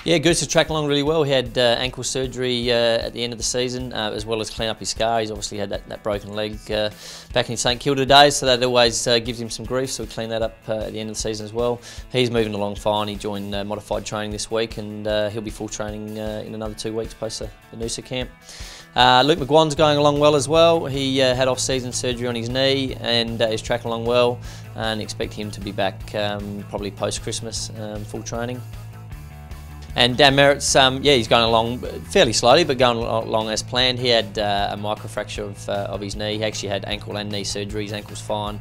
Yeah, Goose is tracking along really well. He had ankle surgery at the end of the season, as well as clean up his scar. He's obviously had that broken leg back in St Kilda days, so that always gives him some grief, so we cleaned that up at the end of the season as well. He's moving along fine. He joined modified training this week, and he'll be full training in another 2 weeks post the Noosa camp. Luke McGuan's going along well as well. He had off-season surgery on his knee and is tracking along well, and expect him to be back probably post-Christmas, full training. And Dan Merritt's, he's going along fairly slowly, but going along as planned. He had a microfracture of his knee. He actually had ankle and knee surgery. His ankle's fine.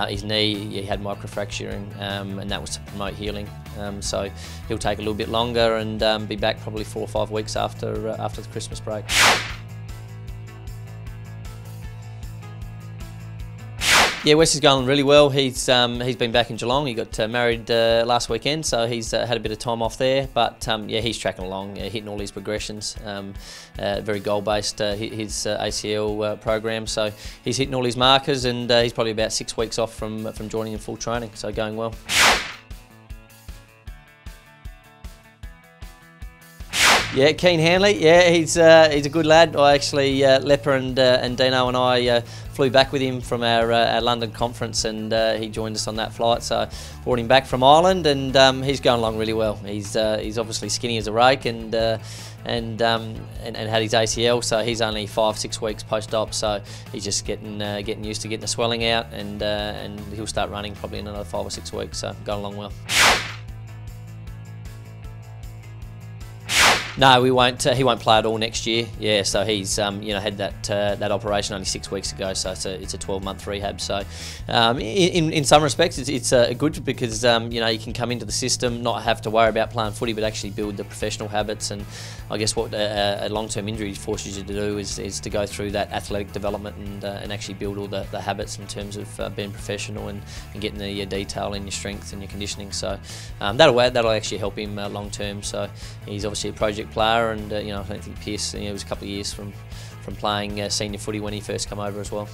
His knee, he had microfracturing, and that was to promote healing. So he'll take a little bit longer and be back probably 4 or 5 weeks after the Christmas break. Yeah, Wes is going really well. He's been back in Geelong. He got married last weekend, so he's had a bit of time off there. But yeah, he's tracking along, hitting all his progressions. Very goal-based his ACL program, so he's hitting all his markers, and he's probably about 6 weeks off from joining in full training. So going well. Yeah, Keen Hanley. Yeah, he's a good lad. I actually Lepper and Dino and I flew back with him from our London conference, and he joined us on that flight. So brought him back from Ireland, and he's going along really well. He's obviously skinny as a rake, and had his ACL, so he's only 5-6 weeks post-op. So he's just getting used to getting the swelling out, and he'll start running probably in another 5 or 6 weeks. So going along well. No, we won't. He won't play at all next year. Yeah, so he's had that operation only 6 weeks ago. So it's a 12-month rehab. So in some respects, it's good because you can come into the system, not have to worry about playing footy, but actually build the professional habits. And I guess what a long-term injury forces you to do is to go through that athletic development and actually build all the habits in terms of being professional and getting the detail in your strength and your conditioning. So that'll actually help him long-term. So he's obviously a project player, and I don't think Pierce, it was a couple of years from playing senior footy when he first come over as well.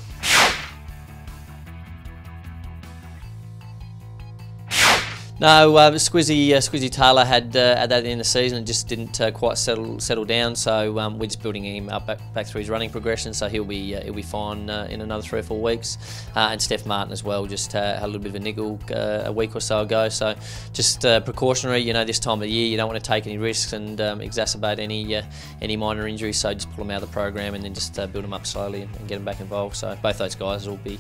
No, Squizzy Taylor had at the end of the season and just didn't quite settle down. So we're just building him up back through his running progression. So he'll be fine in another 3 or 4 weeks. And Steph Martin as well, just had a little bit of a niggle a week or so ago. So just precautionary. This time of the year you don't want to take any risks and exacerbate any minor injuries. So just pull them out of the program and then just build them up slowly and get them back involved. So both those guys will be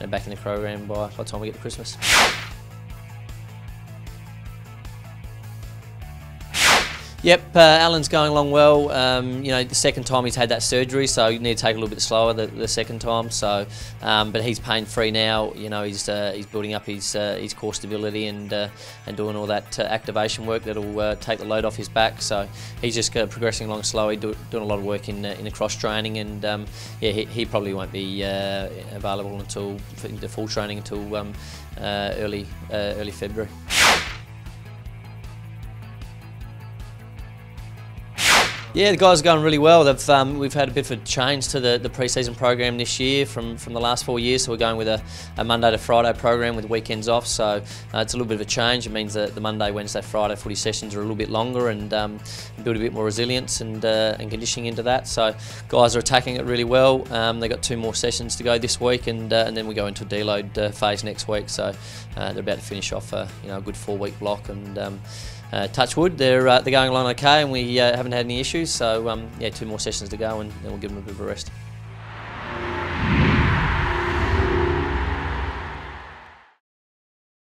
back in the program by the time we get to Christmas. Yep, Alan's going along well. The second time he's had that surgery, so you need to take a little bit slower the second time. So, but he's pain-free now. He's building up his core stability and doing all that activation work that'll take the load off his back. So he's just progressing along slowly, doing a lot of work in the cross training, and he probably won't be available into full training until early February. Yeah, the guys are going really well. We've had a bit of a change to the pre-season program this year from the last 4 years. So we're going with a Monday to Friday program with weekends off. So it's a little bit of a change. It means that the Monday, Wednesday, Friday footy sessions are a little bit longer and build a bit more resilience and conditioning into that. So guys are attacking it really well. They've got 2 more sessions to go this week, and then we go into a deload phase next week. So they're about to finish off a good 4-week block, and touch wood, they're going along okay, and we haven't had any issues. So 2 more sessions to go, and then we'll give them a bit of a rest.